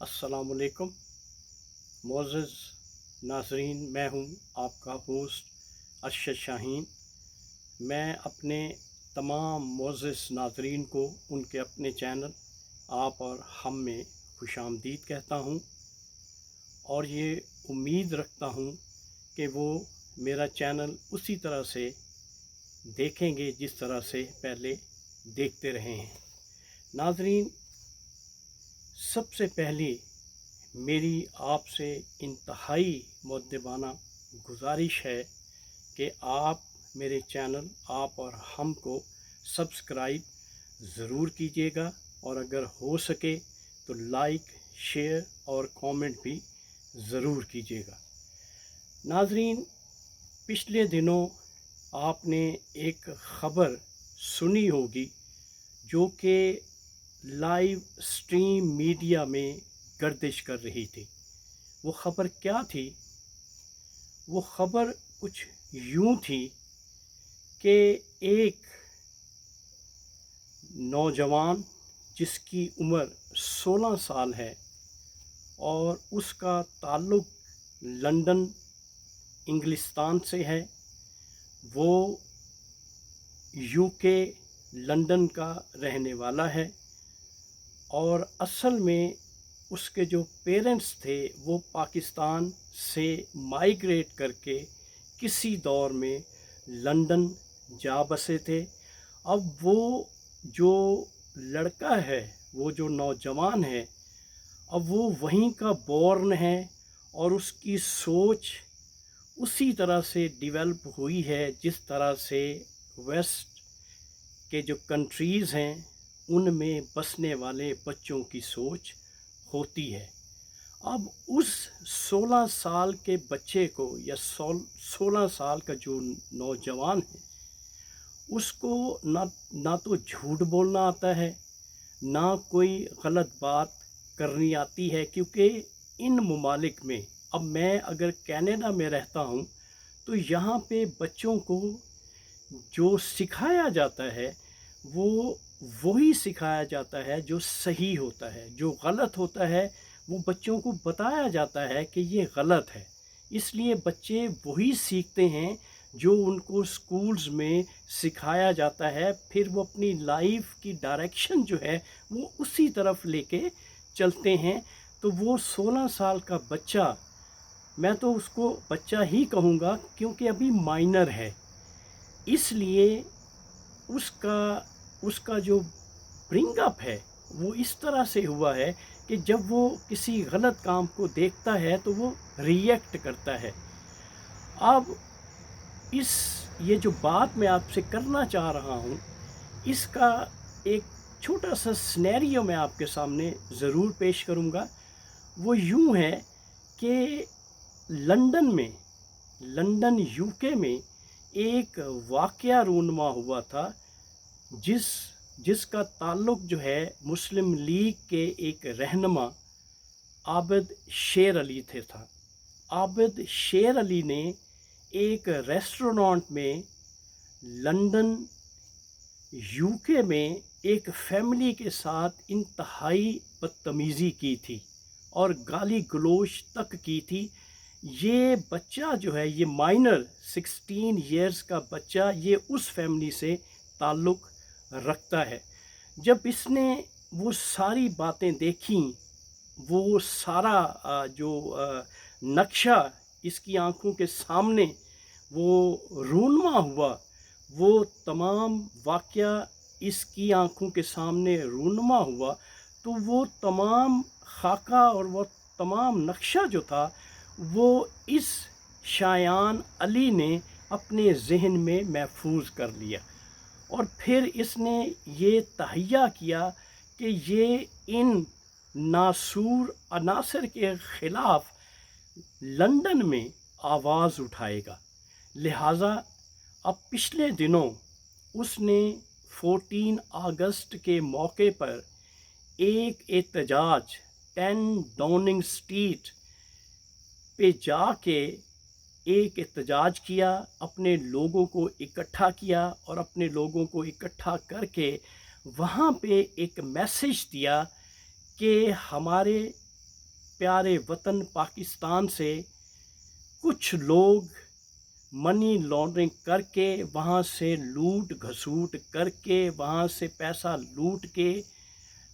अस्सलाम वालेकुम मोअज़्ज़ज़ नाज़रीन, मैं हूँ आपका होस्ट अरशद शाहीन। मैं अपने तमाम मोअज़्ज़ज़ नाज़रीन को उनके अपने चैनल आप और हम में खुशामदीद कहता हूँ और ये उम्मीद रखता हूँ कि वो मेरा चैनल उसी तरह से देखेंगे जिस तरह से पहले देखते रहे हैं। नाज़रीन, सबसे पहले मेरी आपसे इंतहाई मुअद्दबाना गुजारिश है कि आप मेरे चैनल आप और हम को सब्सक्राइब ज़रूर कीजिएगा और अगर हो सके तो लाइक, शेयर और कमेंट भी ज़रूर कीजिएगा। नाज़रीन, पिछले दिनों आपने एक ख़बर सुनी होगी जो कि लाइव स्ट्रीम मीडिया में गर्दिश कर रही थी। वो ख़बर क्या थी? वो ख़बर कुछ यूँ थी कि एक नौजवान जिसकी उम्र 16 साल है और उसका ताल्लुक़ लंदन इंग्लिस्तान से है। वो यूके लंदन का रहने वाला है और असल में उसके जो पेरेंट्स थे वो पाकिस्तान से माइग्रेट करके किसी दौर में लंदन जा बसे थे। अब वो जो लड़का है, वो जो नौजवान है, अब वो वहीं का बॉर्न है और उसकी सोच उसी तरह से डेवलप हुई है जिस तरह से वेस्ट के जो कंट्रीज़ हैं उनमें बसने वाले बच्चों की सोच होती है। अब उस 16 साल के बच्चे को या 16 साल का जो नौजवान है उसको ना तो झूठ बोलना आता है, ना कोई गलत बात करनी आती है, क्योंकि इन ममालिक में, अब मैं अगर कनाडा में रहता हूँ तो यहाँ पे बच्चों को जो सिखाया जाता है वो वही सिखाया जाता है जो सही होता है। जो गलत होता है वो बच्चों को बताया जाता है कि ये गलत है। इसलिए बच्चे वही सीखते हैं जो उनको स्कूल्स में सिखाया जाता है। फिर वो अपनी लाइफ की डायरेक्शन जो है वो उसी तरफ लेके चलते हैं। तो वो 16 साल का बच्चा, मैं तो उसको बच्चा ही कहूँगा क्योंकि अभी माइनर है, इसलिए उसका उसका जो ब्रिंग अप है वो इस तरह से हुआ है कि जब वो किसी गलत काम को देखता है तो वो रिएक्ट करता है। अब इस ये जो बात मैं आपसे करना चाह रहा हूँ, इसका एक छोटा सा सिनेरियो मैं आपके सामने ज़रूर पेश करूँगा। वो यूँ है कि लंदन यूके में एक वाक़या रूनुमा हुआ था जिसका ताल्लुक़ जो है मुस्लिम लीग के एक रहनुमा आबिद शेर अली थे था। आबिद शेर अली ने एक रेस्टोरेंट में लंदन यूके में एक फैमिली के साथ इंतहाई बदतमीज़ी की थी और गाली गलोच तक की थी। ये बच्चा जो है, ये माइनर 16 इयर्स का बच्चा, ये उस फैमिली से ताल्लुक़ रखता है। जब इसने वो सारी बातें देखी, वो सारा जो नक्शा इसकी आंखों के सामने वो रूनुमा हुआ, वो तमाम वाक़या इसकी आंखों के सामने रूनुमा हुआ, तो वो तमाम खाका और वो तमाम नक्शा जो था वो इस शायान अली ने अपने ज़हन में महफूज कर लिया और फिर इसने ये तहैया किया कि ये इन नासूर अनासर के ख़िलाफ़ लंदन में आवाज़ उठाएगा। लिहाजा अब पिछले दिनों उसने 14 अगस्त के मौके पर एक एहतजाज 10 डाउनिंग स्ट्रीट पे जाके एक एहतजाज किया, अपने लोगों को इकट्ठा किया और अपने लोगों को इकट्ठा करके वहाँ पे एक मैसेज दिया कि हमारे प्यारे वतन पाकिस्तान से कुछ लोग मनी लॉन्ड्रिंग करके, वहाँ से लूट घसूट करके, वहाँ से पैसा लूट के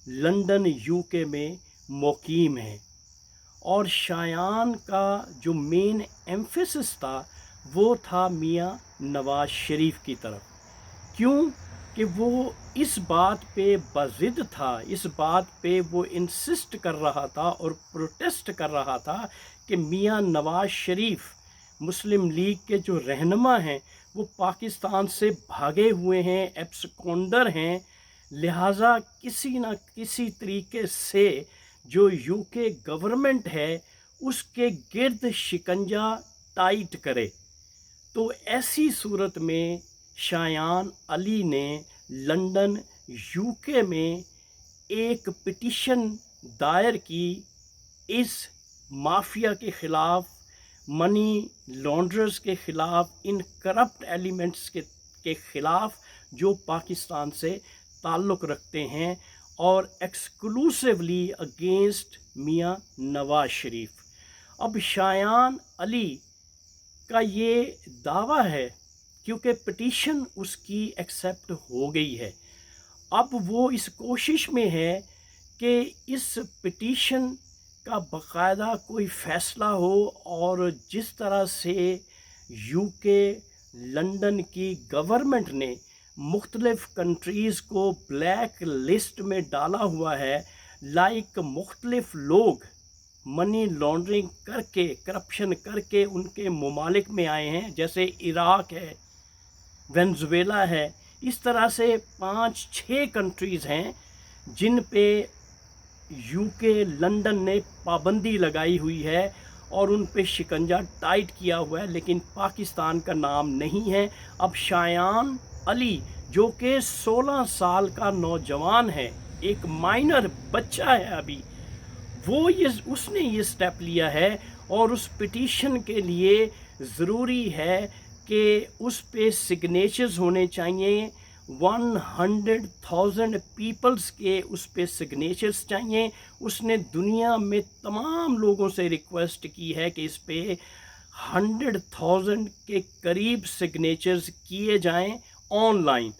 लंदन यूके में मुकीम हैं। और शायान का जो मेन एम्फेसिस था वो था मियाँ नवाज शरीफ की तरफ। क्यों कि वो इस बात पे बज़िद था, इस बात पे वो इंसिस्ट कर रहा था और प्रोटेस्ट कर रहा था कि मियाँ नवाज शरीफ मुस्लिम लीग के जो रहनुमा हैं वो पाकिस्तान से भागे हुए हैं, एब्सकॉन्डर हैं, लिहाजा किसी न किसी तरीके से जो यूके गवर्नमेंट है उसके गिर्द शिकंजा टाइट करे। तो ऐसी सूरत में शायान अली ने लंदन यूके में एक पिटीशन दायर की इस माफिया के ख़िलाफ़, मनी लॉन्ड्रर्स के ख़िलाफ़, इन करप्ट एलिमेंट्स के ख़िलाफ़ जो पाकिस्तान से ताल्लुक़ रखते हैं, और एक्सक्लूसिवली अगेंस्ट मियाँ नवाज शरीफ। अब शायान अली का ये दावा है, क्योंकि पिटीशन उसकी एक्सेप्ट हो गई है, अब वो इस कोशिश में है कि इस पिटीशन का बाकायदा कोई फ़ैसला हो, और जिस तरह से यूके लंदन की गवर्नमेंट ने मुख्तलिफ़ कंट्रीज़ को ब्लैक लिस्ट में डाला हुआ है, लाइक मुख्तलिफ़ लोग मनी लॉन्ड्रिंग करके, करप्शन करके उनके ममालिक में आए हैं, जैसे इराक है, वेनेज़ुएला है। इस तरह से 5-6 कंट्रीज़ हैं जिन पे यूके लंदन ने पाबंदी लगाई हुई है और उन पे शिकंजा टाइट किया हुआ है, लेकिन पाकिस्तान का नाम नहीं है। अब शायान अली जो कि 16 साल का नौजवान है, एक माइनर बच्चा है अभी, वो उसने ये स्टेप लिया है, और उस पिटीशन के लिए ज़रूरी है कि उस पे सिग्नेचर्स होने चाहिए, 100,000 पीपल्स के उस पे सिग्नेचर्स चाहिए। उसने दुनिया में तमाम लोगों से रिक्वेस्ट की है कि इस पे 100,000 के करीब सिग्नेचर्स किए जाएं ऑनलाइन।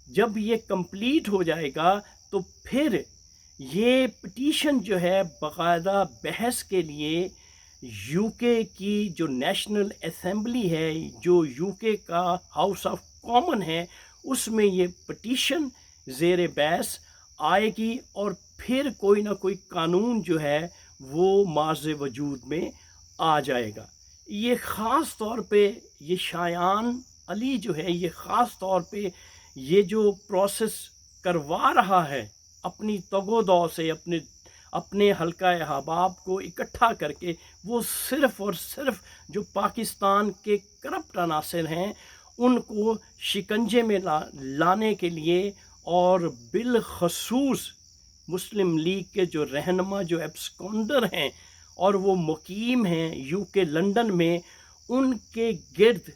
जब ये कंप्लीट हो जाएगा तो फिर ये पिटीशन जो है बाकायदा बहस के लिए यूके की जो नेशनल असेंबली है, जो यूके का हाउस ऑफ कॉमन है, उसमें ये पिटीशन ज़ेर बहस आएगी, और फिर कोई ना कोई कानून जो है वो मार्ज़ वजूद में आ जाएगा। ये ख़ास तौर पे ये शायान अली जो है, ये ख़ास तौर पे ये जो प्रोसेस करवा रहा है अपनी तगोदौ से, अपने हल्का अहबाब को इकट्ठा करके, वो सिर्फ़ और सिर्फ जो पाकिस्तान के करप्ट अनासर हैं उनको शिकंजे में लाने के लिए, और बिलखसूस मुस्लिम लीग के जो रहनुमा, जो एब्सकॉन्डर हैं और वो मुकीम हैं यूके लंदन में, उनके गिर्द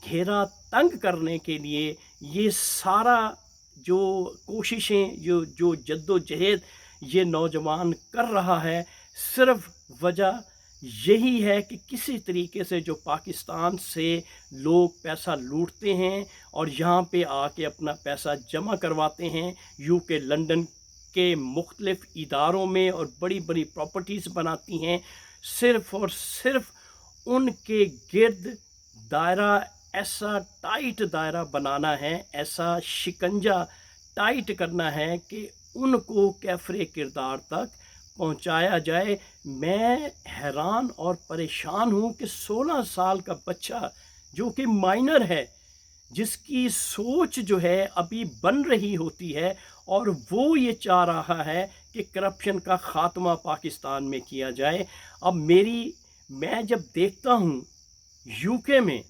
घेरा तंग करने के लिए ये सारा जो कोशिशें, जो जद्दोजहद ये नौजवान कर रहा है, सिर्फ वजह यही है कि किसी तरीके से जो पाकिस्तान से लोग पैसा लूटते हैं और यहाँ पे आके अपना पैसा जमा करवाते हैं यूके लंदन के मुख्तलिफ़ इदारों में, और बड़ी बड़ी प्रॉपर्टीज़ बनाती हैं, सिर्फ़ और सिर्फ उनके गिर्द दायरा, ऐसा टाइट दायरा बनाना है, ऐसा शिकंजा टाइट करना है कि उनको कैफ़रे किरदार तक पहुंचाया जाए। मैं हैरान और परेशान हूं कि 16 साल का बच्चा जो कि माइनर है, जिसकी सोच जो है अभी बन रही होती है, और वो ये चाह रहा है कि करप्शन का ख़ात्मा पाकिस्तान में किया जाए। अब मैं जब देखता हूँ यूके में,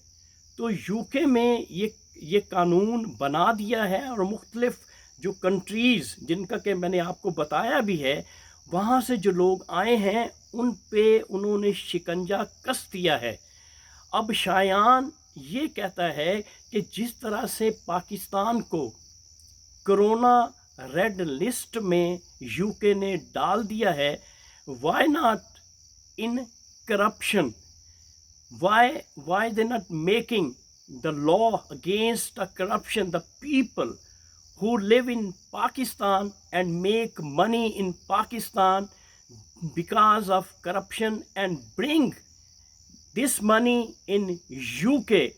तो यूके में ये कानून बना दिया है, और मुख्तलिफ़ जो कंट्रीज़ जिनका कि मैंने आपको बताया भी है, वहाँ से जो लोग आए हैं उन पे उन्होंने शिकंजा कस दिया है। अब शायान ये कहता है कि जिस तरह से पाकिस्तान को कोरोना रेड लिस्ट में यूके ने डाल दिया है, Why not in corruption? Why they not making the law against the corruption? The people who live in Pakistan and make money in Pakistan because of corruption and bring this money in UK.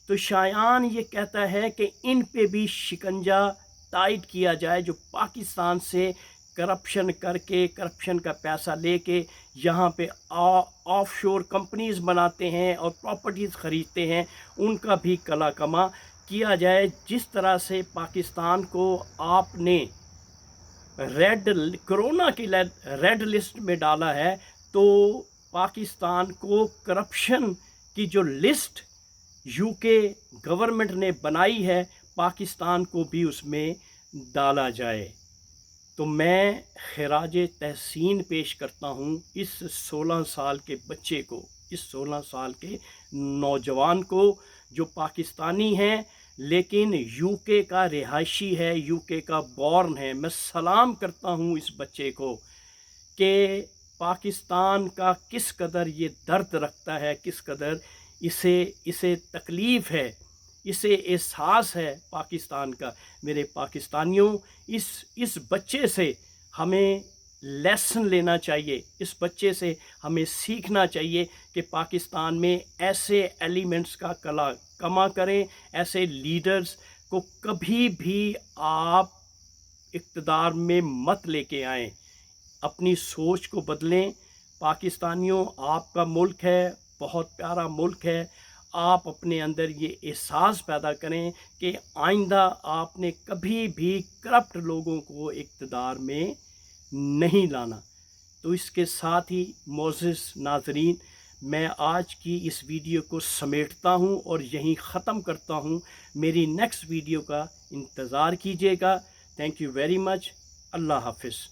تو شایان یہ کہتا ہے کہ ان پہ بھی شکنجا تائید کیا جائے جو پاکستان سے کرپشن کر کے کرپشن کا پیسہ لے کے یہاں پہ آف شور کمپنیز بناتے ہیں اور پراپرٹیز خریدتے ہیں، ان کا بھی کلا کما کیا جائے. جس طرح سے پاکستان کو آپ نے کرونا کی ریڈ لسٹ میں ڈالا ہے، تو پاکستان کو کرپشن کی جو لسٹ یو کے گورنمنٹ نے بنائی ہے، پاکستان کو بھی اس میں ڈالا جائے. تو میں خراج تحسین پیش کرتا ہوں اس 16 سال کے بچے کو، اس 16 سال کے نوجوان کو جو پاکستانی ہیں لیکن یو کے کا رہائشی ہے، یو کے کا بورن ہے. میں سلام کرتا ہوں اس بچے کو کہ پاکستان کا کس قدر یہ درد رکھتا ہے، کس قدر اسے تکلیف ہے، اسے احساس ہے پاکستان کا. میرے پاکستانیوں، اس بچے سے ہمیں لیسن لینا چاہیے، اس بچے سے ہمیں سیکھنا چاہیے کہ پاکستان میں ایسے ایلیمنٹس کا کلا کما کریں، ایسے لیڈرز کو کبھی بھی آپ اقتدار میں مت لے کے آئیں. اپنی سوچ کو بدلیں. پاکستانیوں، آپ کا ملک ہے، بہت پیارا ملک ہے. آپ اپنے اندر یہ احساس پیدا کریں کہ آئندہ آپ نے کبھی بھی کرپٹ لوگوں کو اقتدار میں نہیں لانا. تو اس کے ساتھ ہی معزز ناظرین، میں آج کی اس ویڈیو کو سمیٹتا ہوں اور یہیں ختم کرتا ہوں. میری نیکسٹ ویڈیو کا انتظار کیجیے گا. Thank you very much. اللہ حافظ.